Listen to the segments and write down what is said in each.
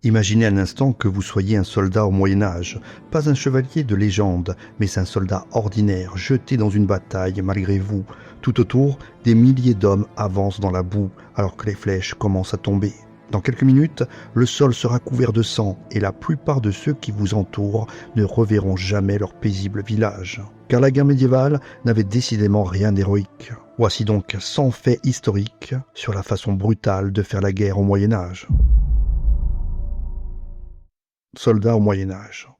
Imaginez un instant que vous soyez un soldat au Moyen-Âge, pas un chevalier de légende, mais un soldat ordinaire, jeté dans une bataille malgré vous. Tout autour, des milliers d'hommes avancent dans la boue, alors que les flèches commencent à tomber. Dans quelques minutes, le sol sera couvert de sang, et la plupart de ceux qui vous entourent ne reverront jamais leur paisible village. Car la guerre médiévale n'avait décidément rien d'héroïque. Voici donc 100 faits historiques sur la façon brutale de faire la guerre au Moyen-Âge. Soldats au Moyen-Âge.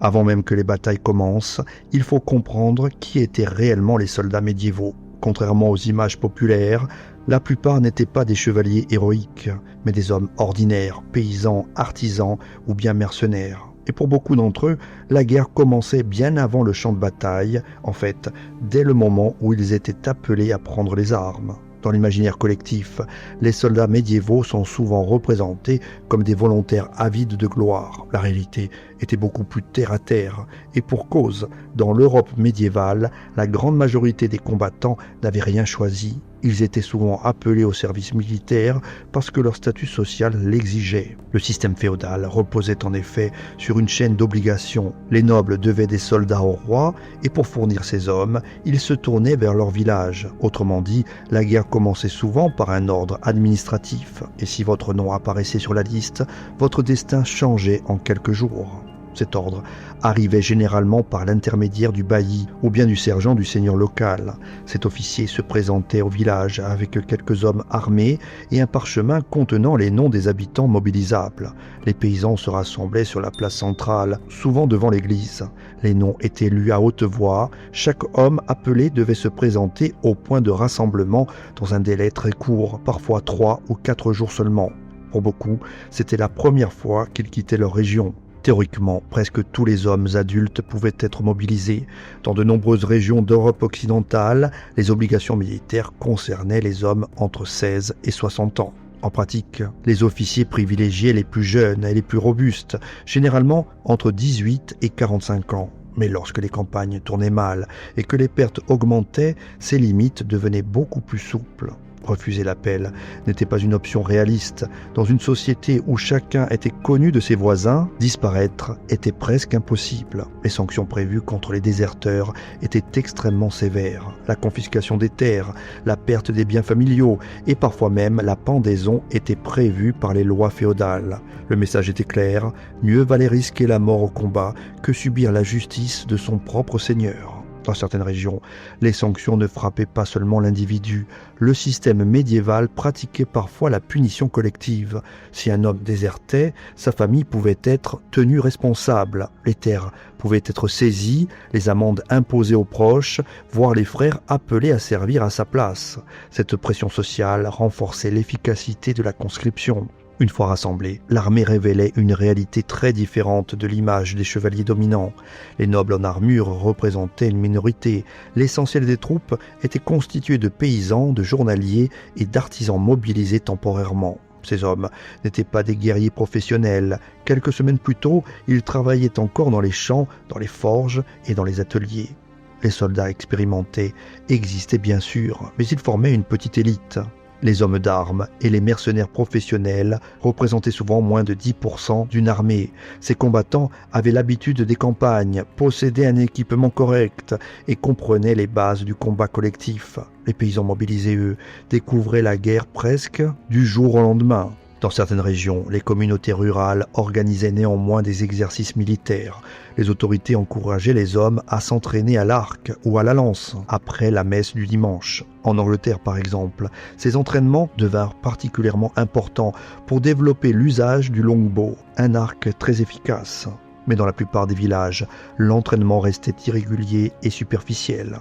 Avant même que les batailles commencent, il faut comprendre qui étaient réellement les soldats médiévaux. Contrairement aux images populaires, la plupart n'étaient pas des chevaliers héroïques, mais des hommes ordinaires, paysans, artisans ou bien mercenaires. Et pour beaucoup d'entre eux, la guerre commençait bien avant le champ de bataille, en fait, dès le moment où ils étaient appelés à prendre les armes. Dans l'imaginaire collectif, les soldats médiévaux sont souvent représentés comme des volontaires avides de gloire. La réalité était beaucoup plus terre à terre. Et pour cause, dans l'Europe médiévale, la grande majorité des combattants n'avaient rien choisi. Ils étaient souvent appelés au service militaire parce que leur statut social l'exigeait. Le système féodal reposait en effet sur une chaîne d'obligations. Les nobles devaient des soldats au roi et pour fournir ces hommes, ils se tournaient vers leur village. Autrement dit, la guerre commençait souvent par un ordre administratif. Et si votre nom apparaissait sur la liste, votre destin changeait en quelques jours. Cet ordre arrivait généralement par l'intermédiaire du bailli ou bien du sergent du seigneur local. Cet officier se présentait au village avec quelques hommes armés et un parchemin contenant les noms des habitants mobilisables. Les paysans se rassemblaient sur la place centrale, souvent devant l'église. Les noms étaient lus à haute voix. Chaque homme appelé devait se présenter au point de rassemblement dans un délai très court, parfois 3 ou 4 jours seulement. Pour beaucoup, c'était la première fois qu'ils quittaient leur région. Théoriquement, presque tous les hommes adultes pouvaient être mobilisés. Dans de nombreuses régions d'Europe occidentale, les obligations militaires concernaient les hommes entre 16 et 60 ans. En pratique, les officiers privilégiaient les plus jeunes et les plus robustes, généralement entre 18 et 45 ans. Mais lorsque les campagnes tournaient mal et que les pertes augmentaient, ces limites devenaient beaucoup plus souples. Refuser l'appel n'était pas une option réaliste. Dans une société où chacun était connu de ses voisins, disparaître était presque impossible. Les sanctions prévues contre les déserteurs étaient extrêmement sévères. La confiscation des terres, la perte des biens familiaux et parfois même la pendaison étaient prévues par les lois féodales. Le message était clair, mieux valait risquer la mort au combat que subir la justice de son propre seigneur. Dans certaines régions, les sanctions ne frappaient pas seulement l'individu. Le système médiéval pratiquait parfois la punition collective. Si un homme désertait, sa famille pouvait être tenue responsable. Les terres pouvaient être saisies, les amendes imposées aux proches, voire les frères appelés à servir à sa place. Cette pression sociale renforçait l'efficacité de la conscription. Une fois rassemblée, l'armée révélait une réalité très différente de l'image des chevaliers dominants. Les nobles en armure représentaient une minorité. L'essentiel des troupes était constitué de paysans, de journaliers et d'artisans mobilisés temporairement. Ces hommes n'étaient pas des guerriers professionnels. Quelques semaines plus tôt, ils travaillaient encore dans les champs, dans les forges et dans les ateliers. Les soldats expérimentés existaient bien sûr, mais ils formaient une petite élite. Les hommes d'armes et les mercenaires professionnels représentaient souvent moins de 10% d'une armée. Ces combattants avaient l'habitude des campagnes, possédaient un équipement correct et comprenaient les bases du combat collectif. Les paysans mobilisés, eux, découvraient la guerre presque du jour au lendemain. Dans certaines régions, les communautés rurales organisaient néanmoins des exercices militaires. Les autorités encourageaient les hommes à s'entraîner à l'arc ou à la lance après la messe du dimanche. En Angleterre, par exemple, ces entraînements devinrent particulièrement importants pour développer l'usage du longbow, un arc très efficace. Mais dans la plupart des villages, l'entraînement restait irrégulier et superficiel.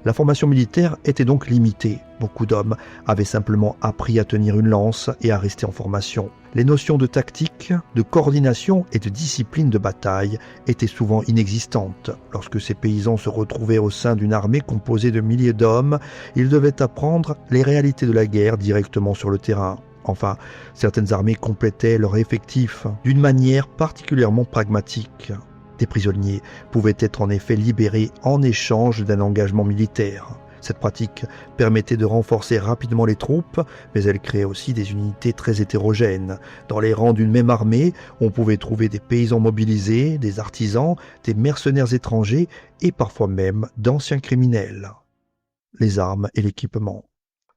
La formation militaire était donc limitée. Beaucoup d'hommes avaient simplement appris à tenir une lance et à rester en formation. Les notions de tactique, de coordination et de discipline de bataille étaient souvent inexistantes. Lorsque ces paysans se retrouvaient au sein d'une armée composée de milliers d'hommes, ils devaient apprendre les réalités de la guerre directement sur le terrain. Enfin, certaines armées complétaient leur effectif d'une manière particulièrement pragmatique. Des prisonniers pouvaient être en effet libérés en échange d'un engagement militaire. Cette pratique permettait de renforcer rapidement les troupes, mais elle créait aussi des unités très hétérogènes. Dans les rangs d'une même armée, on pouvait trouver des paysans mobilisés, des artisans, des mercenaires étrangers et parfois même d'anciens criminels. Les armes et l'équipement.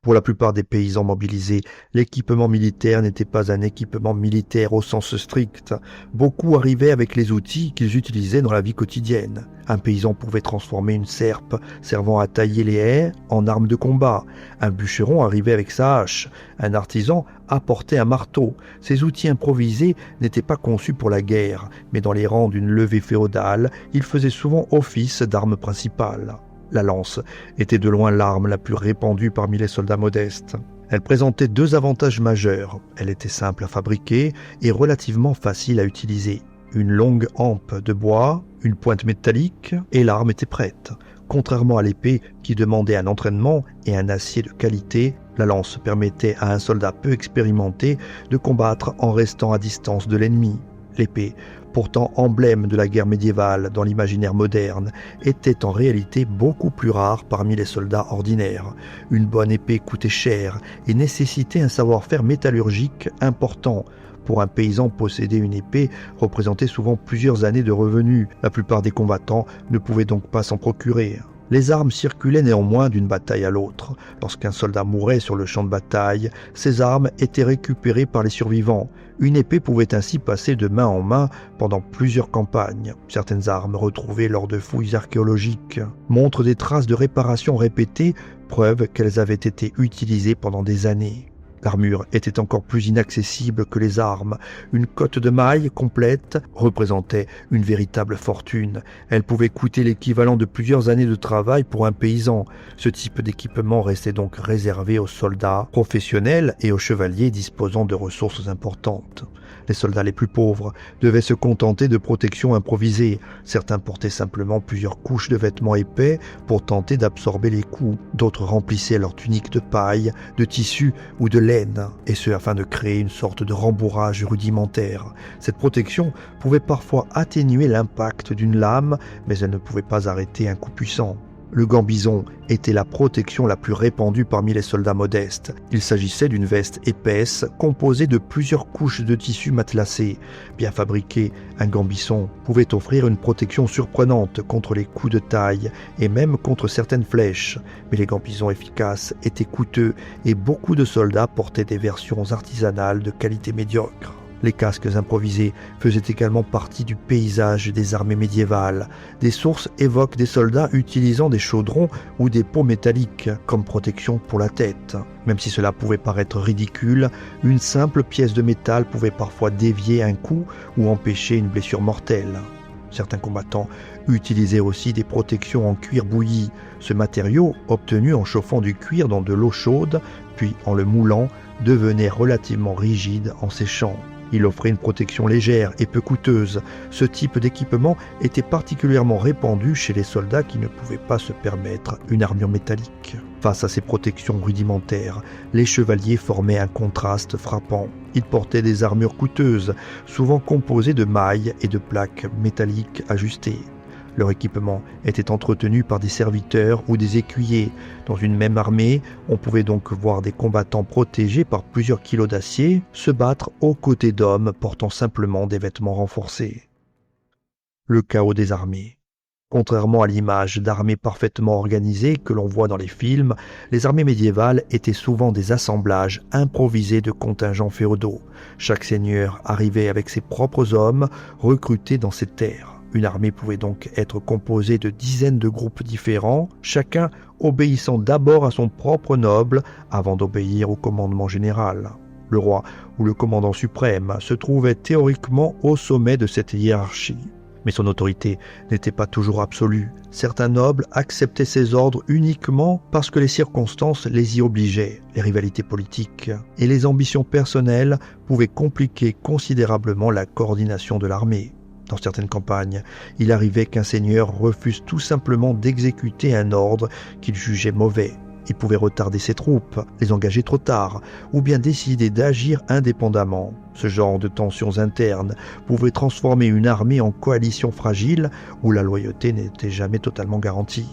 Pour la plupart des paysans mobilisés, l'équipement militaire n'était pas un équipement militaire au sens strict. Beaucoup arrivaient avec les outils qu'ils utilisaient dans la vie quotidienne. Un paysan pouvait transformer une serpe servant à tailler les haies en arme de combat. Un bûcheron arrivait avec sa hache. Un artisan apportait un marteau. Ces outils improvisés n'étaient pas conçus pour la guerre, mais dans les rangs d'une levée féodale, ils faisaient souvent office d'arme principale. La lance était de loin l'arme la plus répandue parmi les soldats modestes. Elle présentait deux avantages majeurs. Elle était simple à fabriquer et relativement facile à utiliser. Une longue hampe de bois, une pointe métallique et l'arme était prête. Contrairement à l'épée qui demandait un entraînement et un acier de qualité, la lance permettait à un soldat peu expérimenté de combattre en restant à distance de l'ennemi. L'épée, pourtant emblème de la guerre médiévale dans l'imaginaire moderne, était en réalité beaucoup plus rare parmi les soldats ordinaires. Une bonne épée coûtait cher et nécessitait un savoir-faire métallurgique important. Pour un paysan, posséder une épée représentait souvent plusieurs années de revenus. La plupart des combattants ne pouvaient donc pas s'en procurer. Les armes circulaient néanmoins d'une bataille à l'autre. Lorsqu'un soldat mourait sur le champ de bataille, ses armes étaient récupérées par les survivants. Une épée pouvait ainsi passer de main en main pendant plusieurs campagnes. Certaines armes retrouvées lors de fouilles archéologiques montrent des traces de réparation répétées, preuve qu'elles avaient été utilisées pendant des années. L'armure était encore plus inaccessible que les armes. Une cotte de mailles complète représentait une véritable fortune. Elle pouvait coûter l'équivalent de plusieurs années de travail pour un paysan. Ce type d'équipement restait donc réservé aux soldats professionnels et aux chevaliers disposant de ressources importantes. Les soldats les plus pauvres devaient se contenter de protections improvisées. Certains portaient simplement plusieurs couches de vêtements épais pour tenter d'absorber les coups. D'autres remplissaient leur tunique de paille, de tissu ou de laine, et ce afin de créer une sorte de rembourrage rudimentaire. Cette protection pouvait parfois atténuer l'impact d'une lame, mais elle ne pouvait pas arrêter un coup puissant. Le gambison était la protection la plus répandue parmi les soldats modestes. Il s'agissait d'une veste épaisse composée de plusieurs couches de tissu matelassé. Bien fabriqué, un gambison pouvait offrir une protection surprenante contre les coups de taille et même contre certaines flèches. Mais les gambisons efficaces étaient coûteux et beaucoup de soldats portaient des versions artisanales de qualité médiocre. Les casques improvisés faisaient également partie du paysage des armées médiévales. Des sources évoquent des soldats utilisant des chaudrons ou des pots métalliques comme protection pour la tête. Même si cela pouvait paraître ridicule, une simple pièce de métal pouvait parfois dévier un coup ou empêcher une blessure mortelle. Certains combattants utilisaient aussi des protections en cuir bouilli. Ce matériau, obtenu en chauffant du cuir dans de l'eau chaude, puis en le moulant, devenait relativement rigide en séchant. Il offrait une protection légère et peu coûteuse. Ce type d'équipement était particulièrement répandu chez les soldats qui ne pouvaient pas se permettre une armure métallique. Face à ces protections rudimentaires, les chevaliers formaient un contraste frappant. Ils portaient des armures coûteuses, souvent composées de mailles et de plaques métalliques ajustées. Leur équipement était entretenu par des serviteurs ou des écuyers. Dans une même armée, on pouvait donc voir des combattants protégés par plusieurs kilos d'acier se battre aux côtés d'hommes portant simplement des vêtements renforcés. Le chaos des armées. Contrairement à l'image d'armées parfaitement organisées que l'on voit dans les films, les armées médiévales étaient souvent des assemblages improvisés de contingents féodaux. Chaque seigneur arrivait avec ses propres hommes recrutés dans ses terres. Une armée pouvait donc être composée de dizaines de groupes différents, chacun obéissant d'abord à son propre noble avant d'obéir au commandement général. Le roi ou le commandant suprême se trouvait théoriquement au sommet de cette hiérarchie. Mais son autorité n'était pas toujours absolue. Certains nobles acceptaient ses ordres uniquement parce que les circonstances les y obligeaient. Les rivalités politiques et les ambitions personnelles pouvaient compliquer considérablement la coordination de l'armée. Dans certaines campagnes, il arrivait qu'un seigneur refuse tout simplement d'exécuter un ordre qu'il jugeait mauvais. Il pouvait retarder ses troupes, les engager trop tard, ou bien décider d'agir indépendamment. Ce genre de tensions internes pouvait transformer une armée en coalition fragile où la loyauté n'était jamais totalement garantie.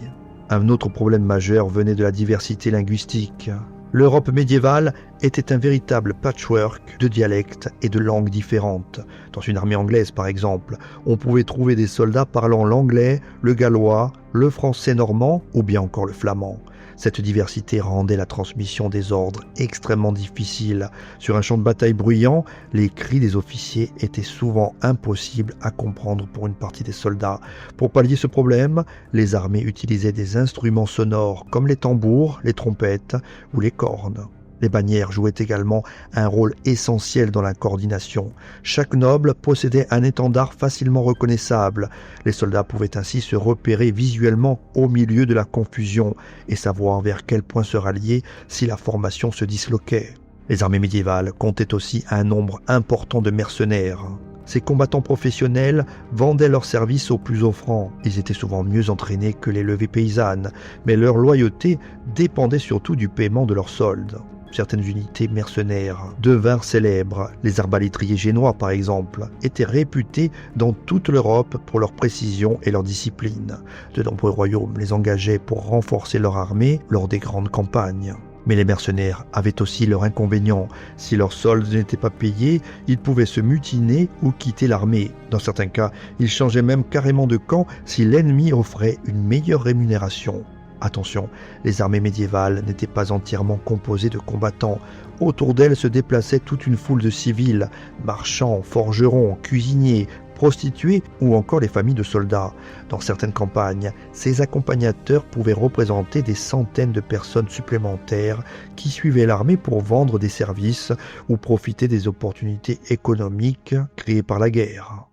Un autre problème majeur venait de la diversité linguistique. L'Europe médiévale était un véritable patchwork de dialectes et de langues différentes. Dans une armée anglaise, par exemple, on pouvait trouver des soldats parlant l'anglais, le gallois, le français normand ou bien encore le flamand. Cette diversité rendait la transmission des ordres extrêmement difficile. Sur un champ de bataille bruyant, les cris des officiers étaient souvent impossibles à comprendre pour une partie des soldats. Pour pallier ce problème, les armées utilisaient des instruments sonores comme les tambours, les trompettes ou les cornes. Les bannières jouaient également un rôle essentiel dans la coordination. Chaque noble possédait un étendard facilement reconnaissable. Les soldats pouvaient ainsi se repérer visuellement au milieu de la confusion et savoir vers quel point se rallier si la formation se disloquait. Les armées médiévales comptaient aussi un nombre important de mercenaires. Ces combattants professionnels vendaient leurs services aux plus offrants. Ils étaient souvent mieux entraînés que les levées paysannes, mais leur loyauté dépendait surtout du paiement de leurs soldes. Certaines unités mercenaires devinrent célèbres. Les arbalétriers génois, par exemple, étaient réputés dans toute l'Europe pour leur précision et leur discipline. De nombreux royaumes les engageaient pour renforcer leur armée lors des grandes campagnes. Mais les mercenaires avaient aussi leurs inconvénients. Si leurs soldes n'étaient pas payés, ils pouvaient se mutiner ou quitter l'armée. Dans certains cas, ils changeaient même carrément de camp si l'ennemi offrait une meilleure rémunération. Attention, les armées médiévales n'étaient pas entièrement composées de combattants. Autour d'elles se déplaçait toute une foule de civils, marchands, forgerons, cuisiniers, prostituées ou encore les familles de soldats. Dans certaines campagnes, ces accompagnateurs pouvaient représenter des centaines de personnes supplémentaires qui suivaient l'armée pour vendre des services ou profiter des opportunités économiques créées par la guerre.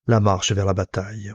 La marche vers la bataille.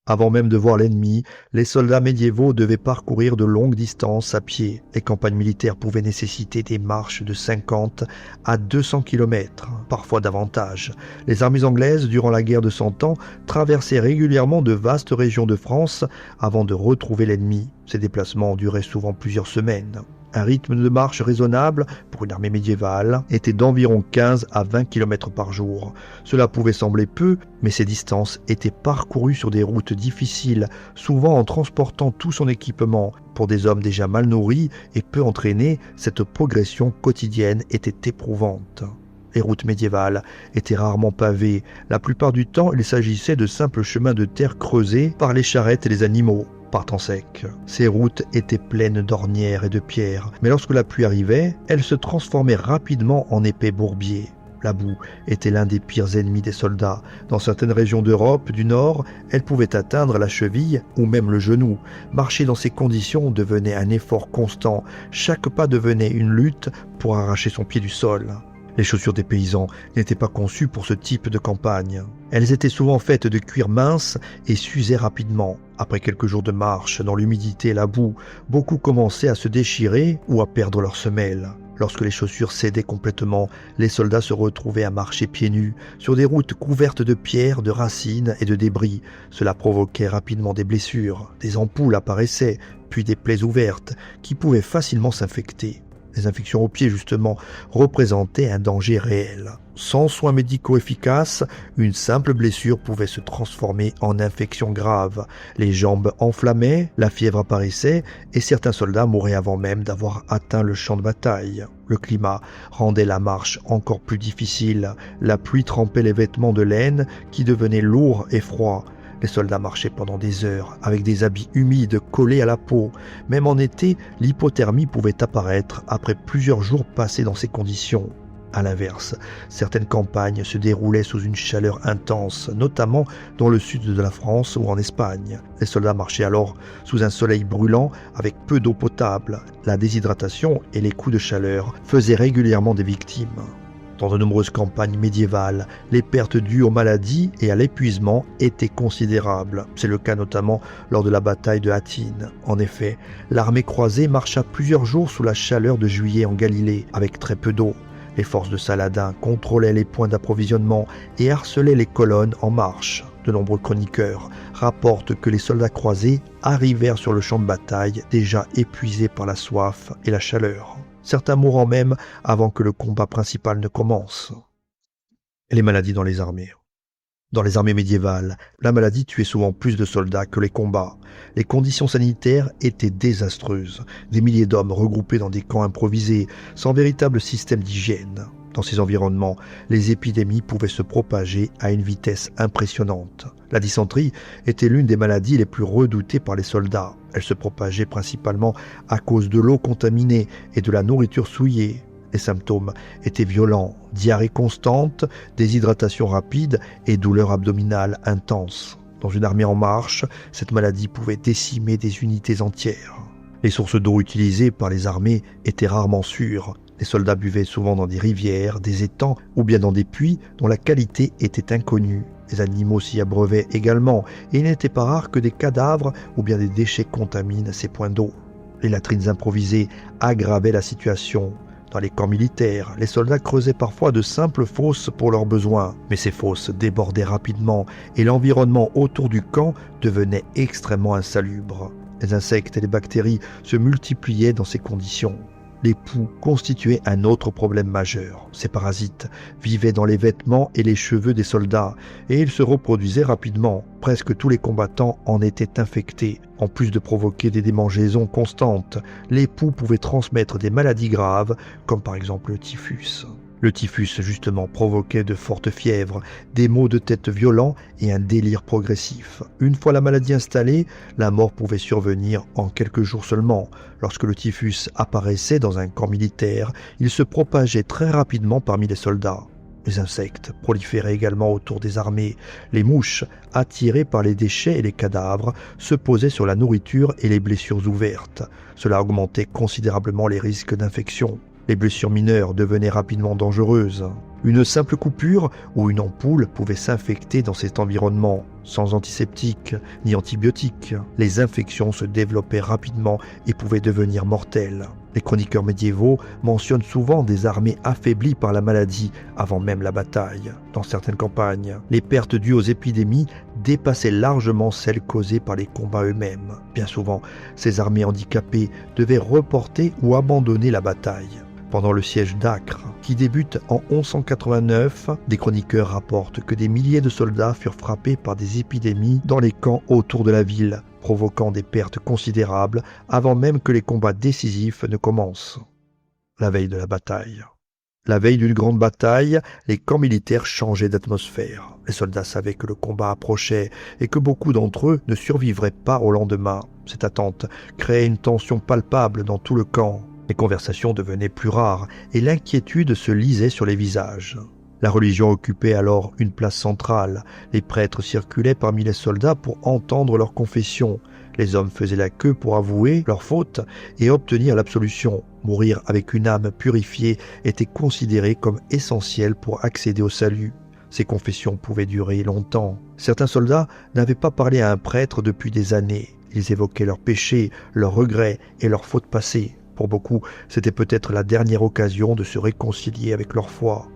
Avant même de voir l'ennemi, les soldats médiévaux devaient parcourir de longues distances à pied. Les campagnes militaires pouvaient nécessiter des marches de 50 à 200 km, parfois davantage. Les armées anglaises, durant la guerre de 100 ans, traversaient régulièrement de vastes régions de France avant de retrouver l'ennemi. Ces déplacements duraient souvent plusieurs semaines. Un rythme de marche raisonnable pour une armée médiévale était d'environ 15 à 20 km par jour. Cela pouvait sembler peu, mais ces distances étaient parcourues sur des routes difficiles, souvent en transportant tout son équipement. Pour des hommes déjà mal nourris et peu entraînés, cette progression quotidienne était éprouvante. Les routes médiévales étaient rarement pavées. La plupart du temps, il s'agissait de simples chemins de terre creusés par les charrettes et les animaux. Par temps sec. Ces routes étaient pleines d'ornières et de pierres, mais lorsque la pluie arrivait, elles se transformaient rapidement en épais bourbiers. La boue était l'un des pires ennemis des soldats. Dans certaines régions d'Europe du Nord, elle pouvait atteindre la cheville ou même le genou. Marcher dans ces conditions devenait un effort constant. Chaque pas devenait une lutte pour arracher son pied du sol. Les chaussures des paysans n'étaient pas conçues pour ce type de campagne. Elles étaient souvent faites de cuir mince et s'usaient rapidement. Après quelques jours de marche dans l'humidité et la boue, beaucoup commençaient à se déchirer ou à perdre leurs semelles. Lorsque les chaussures cédaient complètement, les soldats se retrouvaient à marcher pieds nus sur des routes couvertes de pierres, de racines et de débris. Cela provoquait rapidement des blessures. Des ampoules apparaissaient, puis des plaies ouvertes qui pouvaient facilement s'infecter. Les infections aux pieds, justement, représentaient un danger réel. Sans soins médicaux efficaces, une simple blessure pouvait se transformer en infection grave. Les jambes enflammaient, la fièvre apparaissait et certains soldats mouraient avant même d'avoir atteint le champ de bataille. Le climat rendait la marche encore plus difficile. La pluie trempait les vêtements de laine qui devenaient lourds et froids. Les soldats marchaient pendant des heures avec des habits humides collés à la peau. Même en été, l'hypothermie pouvait apparaître après plusieurs jours passés dans ces conditions. À l'inverse, certaines campagnes se déroulaient sous une chaleur intense, notamment dans le sud de la France ou en Espagne. Les soldats marchaient alors sous un soleil brûlant avec peu d'eau potable. La déshydratation et les coups de chaleur faisaient régulièrement des victimes. Dans de nombreuses campagnes médiévales, les pertes dues aux maladies et à l'épuisement étaient considérables. C'est le cas notamment lors de la bataille de Hattin. En effet, l'armée croisée marcha plusieurs jours sous la chaleur de juillet en Galilée, avec très peu d'eau. Les forces de Saladin contrôlaient les points d'approvisionnement et harcelaient les colonnes en marche. De nombreux chroniqueurs rapportent que les soldats croisés arrivèrent sur le champ de bataille déjà épuisés par la soif et la chaleur. Certains mourant même avant que le combat principal ne commence. Et les maladies dans les armées. Dans les armées médiévales, la maladie tuait souvent plus de soldats que les combats. Les conditions sanitaires étaient désastreuses. Des milliers d'hommes regroupés dans des camps improvisés, sans véritable système d'hygiène. Dans ces environnements, les épidémies pouvaient se propager à une vitesse impressionnante. La dysenterie était l'une des maladies les plus redoutées par les soldats. Elle se propageait principalement à cause de l'eau contaminée et de la nourriture souillée. Les symptômes étaient violents, diarrhée constante, déshydratation rapide et douleurs abdominales intenses. Dans une armée en marche, cette maladie pouvait décimer des unités entières. Les sources d'eau utilisées par les armées étaient rarement sûres. Les soldats buvaient souvent dans des rivières, des étangs ou bien dans des puits dont la qualité était inconnue. Les animaux s'y abreuvaient également et il n'était pas rare que des cadavres ou bien des déchets contaminent ces points d'eau. Les latrines improvisées aggravaient la situation. Dans les camps militaires, les soldats creusaient parfois de simples fosses pour leurs besoins, mais ces fosses débordaient rapidement et l'environnement autour du camp devenait extrêmement insalubre. Les insectes et les bactéries se multipliaient dans ces conditions. Les poux constituaient un autre problème majeur. Ces parasites vivaient dans les vêtements et les cheveux des soldats et ils se reproduisaient rapidement. Presque tous les combattants en étaient infectés. En plus de provoquer des démangeaisons constantes, les poux pouvaient transmettre des maladies graves comme par exemple le typhus. Le typhus, justement, provoquait de fortes fièvres, des maux de tête violents et un délire progressif. Une fois la maladie installée, la mort pouvait survenir en quelques jours seulement. Lorsque le typhus apparaissait dans un camp militaire, il se propageait très rapidement parmi les soldats. Les insectes proliféraient également autour des armées. Les mouches, attirées par les déchets et les cadavres, se posaient sur la nourriture et les blessures ouvertes. Cela augmentait considérablement les risques d'infection. Les blessures mineures devenaient rapidement dangereuses. Une simple coupure ou une ampoule pouvait s'infecter dans cet environnement. Sans antiseptiques ni antibiotiques, les infections se développaient rapidement et pouvaient devenir mortelles. Les chroniqueurs médiévaux mentionnent souvent des armées affaiblies par la maladie avant même la bataille. Dans certaines campagnes, les pertes dues aux épidémies dépassaient largement celles causées par les combats eux-mêmes. Bien souvent, ces armées handicapées devaient reporter ou abandonner la bataille. Pendant le siège d'Acre, qui débute en 1189, des chroniqueurs rapportent que des milliers de soldats furent frappés par des épidémies dans les camps autour de la ville, provoquant des pertes considérables avant même que les combats décisifs ne commencent. La veille de la bataille. La veille d'une grande bataille, les camps militaires changeaient d'atmosphère. Les soldats savaient que le combat approchait et que beaucoup d'entre eux ne survivraient pas au lendemain. Cette attente créait une tension palpable dans tout le camp. Les conversations devenaient plus rares et l'inquiétude se lisait sur les visages. La religion occupait alors une place centrale. Les prêtres circulaient parmi les soldats pour entendre leurs confessions. Les hommes faisaient la queue pour avouer leurs fautes et obtenir l'absolution. Mourir avec une âme purifiée était considéré comme essentiel pour accéder au salut. Ces confessions pouvaient durer longtemps. Certains soldats n'avaient pas parlé à un prêtre depuis des années. Ils évoquaient leurs péchés, leurs regrets et leurs fautes passées. Pour beaucoup, c'était peut-être la dernière occasion de se réconcilier avec leur foi.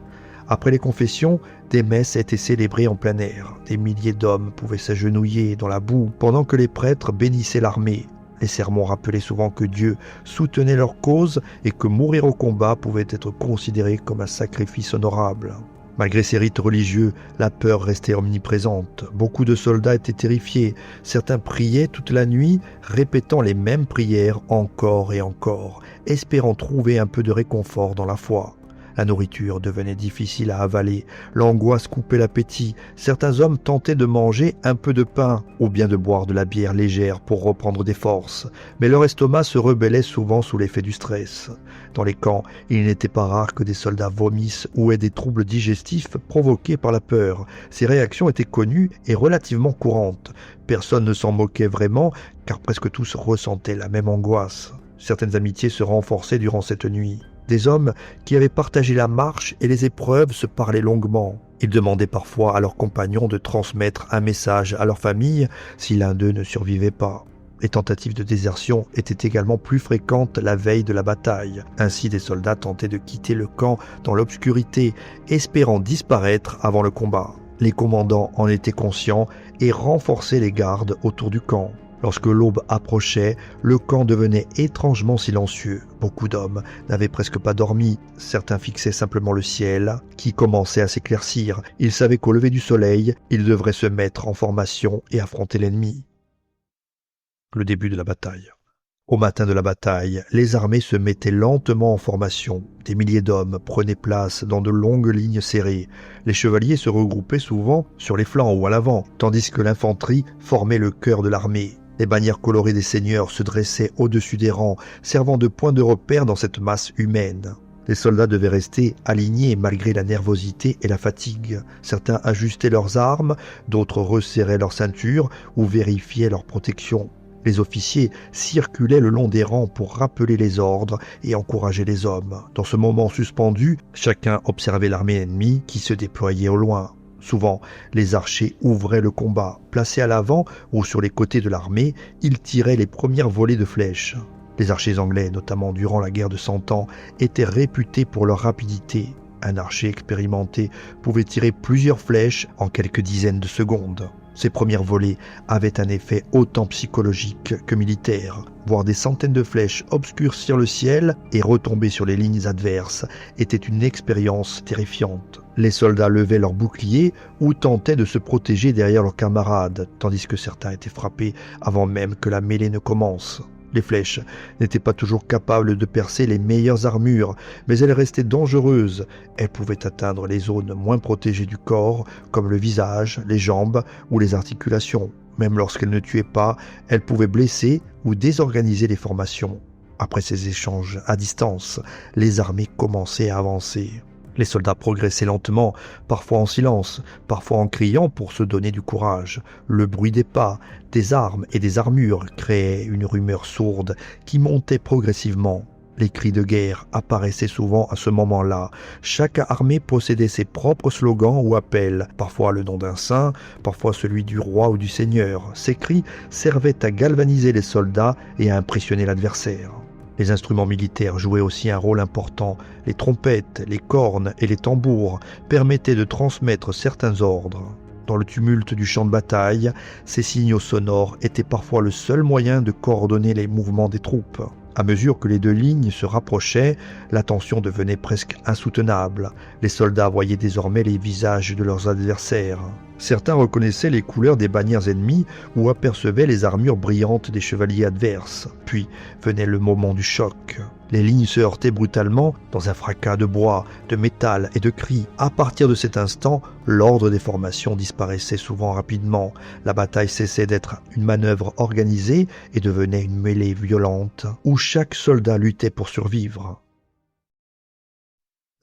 Après les confessions, des messes étaient célébrées en plein air. Des milliers d'hommes pouvaient s'agenouiller dans la boue pendant que les prêtres bénissaient l'armée. Les sermons rappelaient souvent que Dieu soutenait leur cause et que mourir au combat pouvait être considéré comme un sacrifice honorable. Malgré ces rites religieux, la peur restait omniprésente. Beaucoup de soldats étaient terrifiés. Certains priaient toute la nuit, répétant les mêmes prières encore et encore, espérant trouver un peu de réconfort dans la foi. La nourriture devenait difficile à avaler, l'angoisse coupait l'appétit. Certains hommes tentaient de manger un peu de pain ou bien de boire de la bière légère pour reprendre des forces, mais leur estomac se rebellait souvent sous l'effet du stress. Dans les camps, il n'était pas rare que des soldats vomissent ou aient des troubles digestifs provoqués par la peur. Ces réactions étaient connues et relativement courantes. Personne ne s'en moquait vraiment, car presque tous ressentaient la même angoisse. Certaines amitiés se renforçaient durant cette nuit. Des hommes qui avaient partagé la marche et les épreuves se parlaient longuement. Ils demandaient parfois à leurs compagnons de transmettre un message à leur famille si l'un d'eux ne survivait pas. Les tentatives de désertion étaient également plus fréquentes la veille de la bataille. Ainsi, des soldats tentaient de quitter le camp dans l'obscurité, espérant disparaître avant le combat. Les commandants en étaient conscients et renforçaient les gardes autour du camp. Lorsque l'aube approchait, le camp devenait étrangement silencieux. Beaucoup d'hommes n'avaient presque pas dormi. Certains fixaient simplement le ciel, qui commençait à s'éclaircir. Ils savaient qu'au lever du soleil, ils devraient se mettre en formation et affronter l'ennemi. Le début de la bataille. Au matin de la bataille, les armées se mettaient lentement en formation. Des milliers d'hommes prenaient place dans de longues lignes serrées. Les chevaliers se regroupaient souvent sur les flancs ou à l'avant, tandis que l'infanterie formait le cœur de l'armée. Les bannières colorées des seigneurs se dressaient au-dessus des rangs, servant de point de repère dans cette masse humaine. Les soldats devaient rester alignés malgré la nervosité et la fatigue. Certains ajustaient leurs armes, d'autres resserraient leurs ceintures ou vérifiaient leur protection. Les officiers circulaient le long des rangs pour rappeler les ordres et encourager les hommes. Dans ce moment suspendu, chacun observait l'armée ennemie qui se déployait au loin. Souvent, les archers ouvraient le combat. Placés à l'avant ou sur les côtés de l'armée, ils tiraient les premières volées de flèches. Les archers anglais, notamment durant la guerre de 100 ans, étaient réputés pour leur rapidité. Un archer expérimenté pouvait tirer plusieurs flèches en quelques dizaines de secondes. Ces premières volées avaient un effet autant psychologique que militaire. Voir des centaines de flèches obscurcir le ciel et retomber sur les lignes adverses était une expérience terrifiante. Les soldats levaient leurs boucliers ou tentaient de se protéger derrière leurs camarades, tandis que certains étaient frappés avant même que la mêlée ne commence. Les flèches n'étaient pas toujours capables de percer les meilleures armures, mais elles restaient dangereuses. Elles pouvaient atteindre les zones moins protégées du corps, comme le visage, les jambes ou les articulations. Même lorsqu'elles ne tuaient pas, elles pouvaient blesser ou désorganiser les formations. Après ces échanges à distance, les armées commençaient à avancer. Les soldats progressaient lentement, parfois en silence, parfois en criant pour se donner du courage. Le bruit des pas, des armes et des armures créait une rumeur sourde qui montait progressivement. Les cris de guerre apparaissaient souvent à ce moment-là. Chaque armée possédait ses propres slogans ou appels, parfois le nom d'un saint, parfois celui du roi ou du seigneur. Ces cris servaient à galvaniser les soldats et à impressionner l'adversaire. Les instruments militaires jouaient aussi un rôle important. Les trompettes, les cornes et les tambours permettaient de transmettre certains ordres. Dans le tumulte du champ de bataille, ces signaux sonores étaient parfois le seul moyen de coordonner les mouvements des troupes. À mesure que les deux lignes se rapprochaient, la tension devenait presque insoutenable. Les soldats voyaient désormais les visages de leurs adversaires. Certains reconnaissaient les couleurs des bannières ennemies ou apercevaient les armures brillantes des chevaliers adverses. Puis venait le moment du choc. Les lignes se heurtaient brutalement dans un fracas de bois, de métal et de cris. À partir de cet instant, l'ordre des formations disparaissait souvent rapidement. La bataille cessait d'être une manœuvre organisée et devenait une mêlée violente où chaque soldat luttait pour survivre.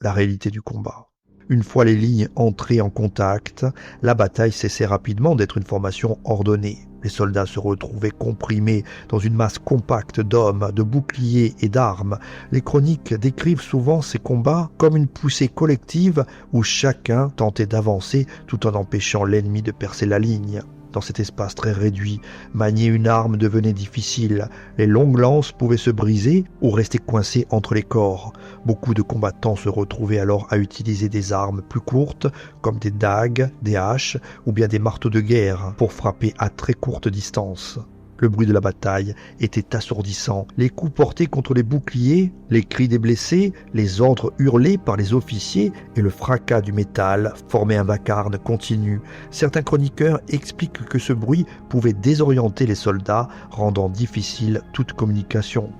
La réalité du combat. Une fois les lignes entrées en contact, la bataille cessait rapidement d'être une formation ordonnée. Les soldats se retrouvaient comprimés dans une masse compacte d'hommes, de boucliers et d'armes. Les chroniques décrivent souvent ces combats comme une poussée collective où chacun tentait d'avancer tout en empêchant l'ennemi de percer la ligne. Dans cet espace très réduit, manier une arme devenait difficile. Les longues lances pouvaient se briser ou rester coincées entre les corps. Beaucoup de combattants se retrouvaient alors à utiliser des armes plus courtes, comme des dagues, des haches ou bien des marteaux de guerre, pour frapper à très courte distance. Le bruit de la bataille était assourdissant. Les coups portés contre les boucliers, les cris des blessés, les ordres hurlés par les officiers et le fracas du métal formaient un vacarme continu. Certains chroniqueurs expliquent que ce bruit pouvait désorienter les soldats, rendant difficile toute communication.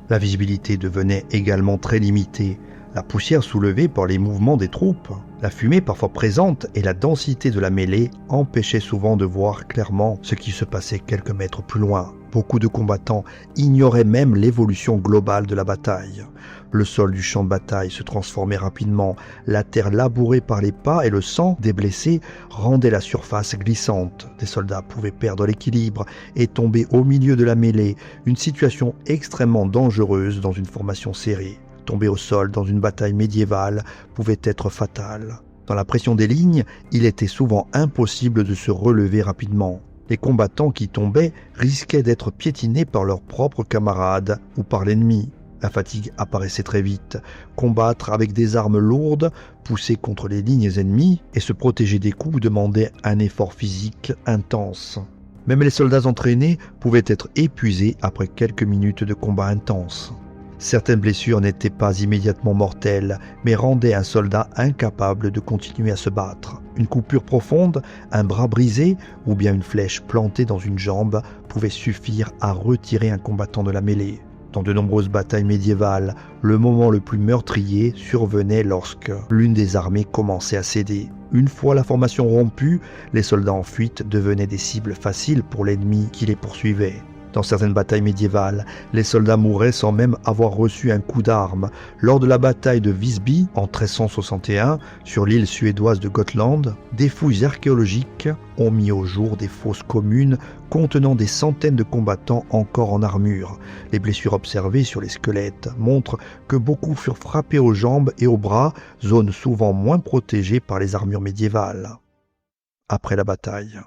La visibilité devenait également très limitée. La poussière soulevée par les mouvements des troupes, la fumée parfois présente et la densité de la mêlée empêchaient souvent de voir clairement ce qui se passait quelques mètres plus loin. Beaucoup de combattants ignoraient même l'évolution globale de la bataille. Le sol du champ de bataille se transformait rapidement, la terre labourée par les pas et le sang des blessés rendait la surface glissante. Des soldats pouvaient perdre l'équilibre et tomber au milieu de la mêlée, une situation extrêmement dangereuse dans une formation serrée. Tomber au sol dans une bataille médiévale pouvait être fatal. Dans la pression des lignes, il était souvent impossible de se relever rapidement. Les combattants qui tombaient risquaient d'être piétinés par leurs propres camarades ou par l'ennemi. La fatigue apparaissait très vite. Combattre avec des armes lourdes, pousser contre les lignes ennemies et se protéger des coups demandait un effort physique intense. Même les soldats entraînés pouvaient être épuisés après quelques minutes de combat intense. Certaines blessures n'étaient pas immédiatement mortelles, mais rendaient un soldat incapable de continuer à se battre. Une coupure profonde, un bras brisé ou bien une flèche plantée dans une jambe pouvaient suffire à retirer un combattant de la mêlée. Dans de nombreuses batailles médiévales, le moment le plus meurtrier survenait lorsque l'une des armées commençait à céder. Une fois la formation rompue, les soldats en fuite devenaient des cibles faciles pour l'ennemi qui les poursuivait. Dans certaines batailles médiévales, les soldats mouraient sans même avoir reçu un coup d'arme. Lors de la bataille de Visby en 1361, sur l'île suédoise de Gotland, des fouilles archéologiques ont mis au jour des fosses communes contenant des centaines de combattants encore en armure. Les blessures observées sur les squelettes montrent que beaucoup furent frappés aux jambes et aux bras, zones souvent moins protégées par les armures médiévales. Après la bataille.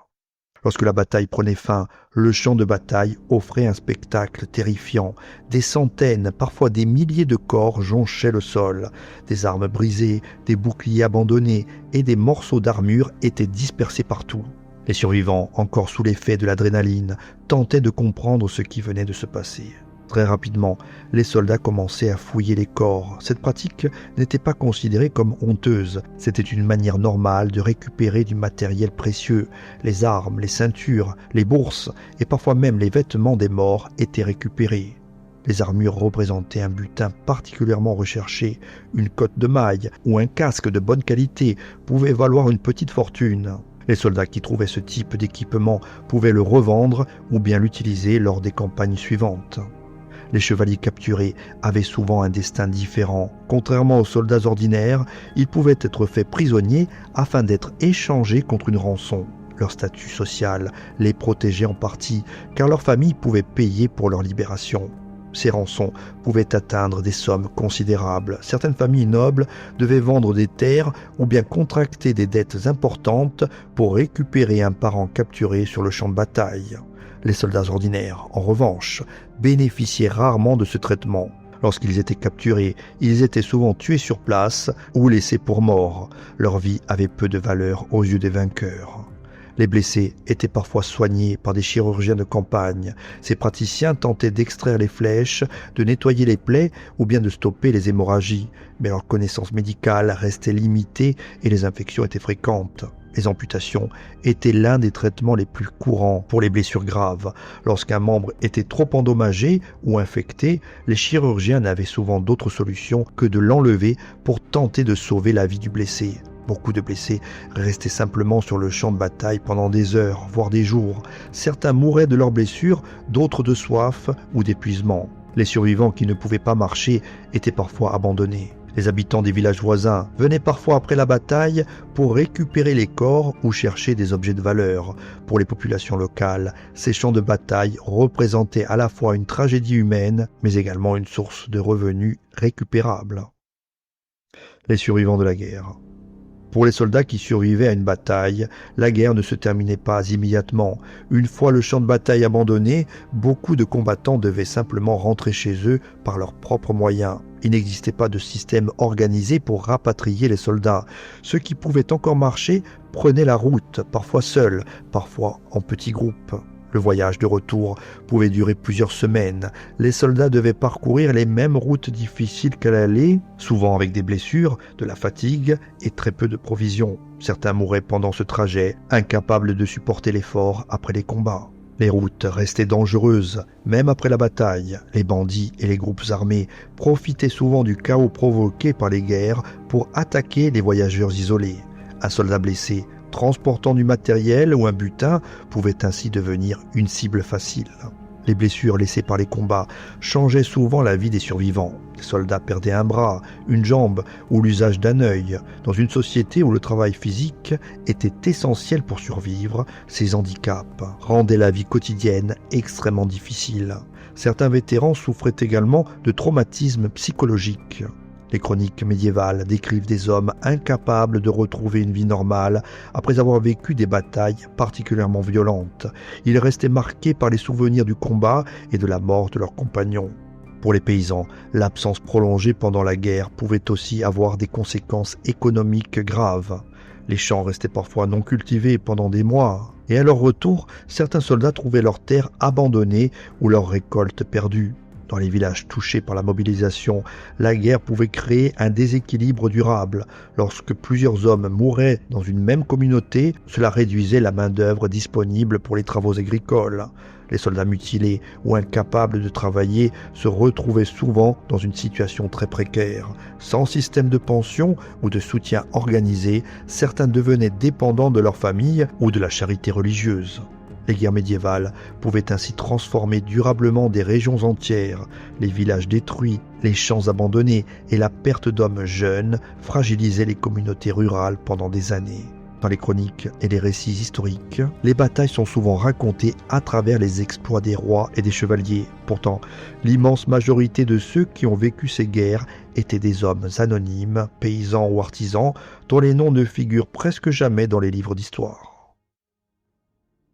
Lorsque la bataille prenait fin, le champ de bataille offrait un spectacle terrifiant. Des centaines, parfois des milliers de corps jonchaient le sol. Des armes brisées, des boucliers abandonnés et des morceaux d'armure étaient dispersés partout. Les survivants, encore sous l'effet de l'adrénaline, tentaient de comprendre ce qui venait de se passer. Très rapidement, les soldats commençaient à fouiller les corps. Cette pratique n'était pas considérée comme honteuse. C'était une manière normale de récupérer du matériel précieux. Les armes, les ceintures, les bourses et parfois même les vêtements des morts étaient récupérés. Les armures représentaient un butin particulièrement recherché. Une cotte de maille ou un casque de bonne qualité pouvait valoir une petite fortune. Les soldats qui trouvaient ce type d'équipement pouvaient le revendre ou bien l'utiliser lors des campagnes suivantes. Les chevaliers capturés avaient souvent un destin différent. Contrairement aux soldats ordinaires, ils pouvaient être faits prisonniers afin d'être échangés contre une rançon. Leur statut social les protégeait en partie, car leurs familles pouvaient payer pour leur libération. Ces rançons pouvaient atteindre des sommes considérables. Certaines familles nobles devaient vendre des terres ou bien contracter des dettes importantes pour récupérer un parent capturé sur le champ de bataille. Les soldats ordinaires, en revanche, bénéficiaient rarement de ce traitement. Lorsqu'ils étaient capturés, ils étaient souvent tués sur place ou laissés pour morts. Leur vie avait peu de valeur aux yeux des vainqueurs. Les blessés étaient parfois soignés par des chirurgiens de campagne. Ces praticiens tentaient d'extraire les flèches, de nettoyer les plaies ou bien de stopper les hémorragies. Mais leur connaissance médicale restait limitée et les infections étaient fréquentes. Les amputations étaient l'un des traitements les plus courants pour les blessures graves. Lorsqu'un membre était trop endommagé ou infecté, les chirurgiens n'avaient souvent d'autre solution que de l'enlever pour tenter de sauver la vie du blessé. Beaucoup de blessés restaient simplement sur le champ de bataille pendant des heures, voire des jours. Certains mouraient de leurs blessures, d'autres de soif ou d'épuisement. Les survivants qui ne pouvaient pas marcher étaient parfois abandonnés. Les habitants des villages voisins venaient parfois après la bataille pour récupérer les corps ou chercher des objets de valeur. Pour les populations locales, ces champs de bataille représentaient à la fois une tragédie humaine, mais également une source de revenus récupérables. Les survivants de la guerre. Pour les soldats qui survivaient à une bataille, la guerre ne se terminait pas immédiatement. Une fois le champ de bataille abandonné, beaucoup de combattants devaient simplement rentrer chez eux par leurs propres moyens. Il n'existait pas de système organisé pour rapatrier les soldats. Ceux qui pouvaient encore marcher prenaient la route, parfois seuls, parfois en petits groupes. Le voyage de retour pouvait durer plusieurs semaines. Les soldats devaient parcourir les mêmes routes difficiles qu'à l'aller, souvent avec des blessures, de la fatigue et très peu de provisions. Certains mouraient pendant ce trajet, incapables de supporter l'effort après les combats. Les routes restaient dangereuses, même après la bataille. Les bandits et les groupes armés profitaient souvent du chaos provoqué par les guerres pour attaquer les voyageurs isolés. Un soldat blessé transportant du matériel ou un butin pouvait ainsi devenir une cible facile. Les blessures laissées par les combats changeaient souvent la vie des survivants. Les soldats perdaient un bras, une jambe ou l'usage d'un œil. Dans une société où le travail physique était essentiel pour survivre, ces handicaps rendaient la vie quotidienne extrêmement difficile. Certains vétérans souffraient également de traumatismes psychologiques. Les chroniques médiévales décrivent des hommes incapables de retrouver une vie normale après avoir vécu des batailles particulièrement violentes. Ils restaient marqués par les souvenirs du combat et de la mort de leurs compagnons. Pour les paysans, l'absence prolongée pendant la guerre pouvait aussi avoir des conséquences économiques graves. Les champs restaient parfois non cultivés pendant des mois. Et à leur retour, certains soldats trouvaient leurs terres abandonnées ou leurs récoltes perdues. Dans les villages touchés par la mobilisation, la guerre pouvait créer un déséquilibre durable. Lorsque plusieurs hommes mouraient dans une même communauté, cela réduisait la main-d'œuvre disponible pour les travaux agricoles. Les soldats mutilés ou incapables de travailler se retrouvaient souvent dans une situation très précaire. Sans système de pension ou de soutien organisé, certains devenaient dépendants de leur famille ou de la charité religieuse. Les guerres médiévales pouvaient ainsi transformer durablement des régions entières. Les villages détruits, les champs abandonnés et la perte d'hommes jeunes fragilisaient les communautés rurales pendant des années. Dans les chroniques et les récits historiques, les batailles sont souvent racontées à travers les exploits des rois et des chevaliers. Pourtant, l'immense majorité de ceux qui ont vécu ces guerres étaient des hommes anonymes, paysans ou artisans, dont les noms ne figurent presque jamais dans les livres d'histoire.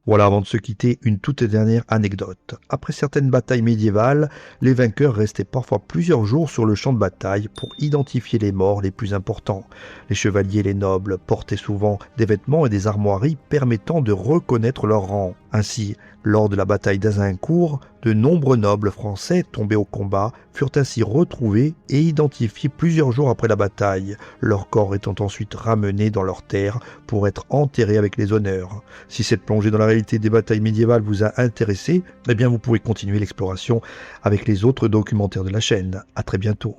Voilà, avant de se quitter, une toute dernière anecdote. Après certaines batailles médiévales, les vainqueurs restaient parfois plusieurs jours sur le champ de bataille pour identifier les morts les plus importants. Les chevaliers et les nobles portaient souvent des vêtements et des armoiries permettant de reconnaître leur rang. Ainsi, lors de la bataille d'Azincourt, de nombreux nobles français tombés au combat furent ainsi retrouvés et identifiés plusieurs jours après la bataille, leurs corps étant ensuite ramenés dans leurs terres pour être enterrés avec les honneurs. Si cette plongée dans la réalité des batailles médiévales vous a intéressé, eh bien vous pouvez continuer l'exploration avec les autres documentaires de la chaîne. À très bientôt.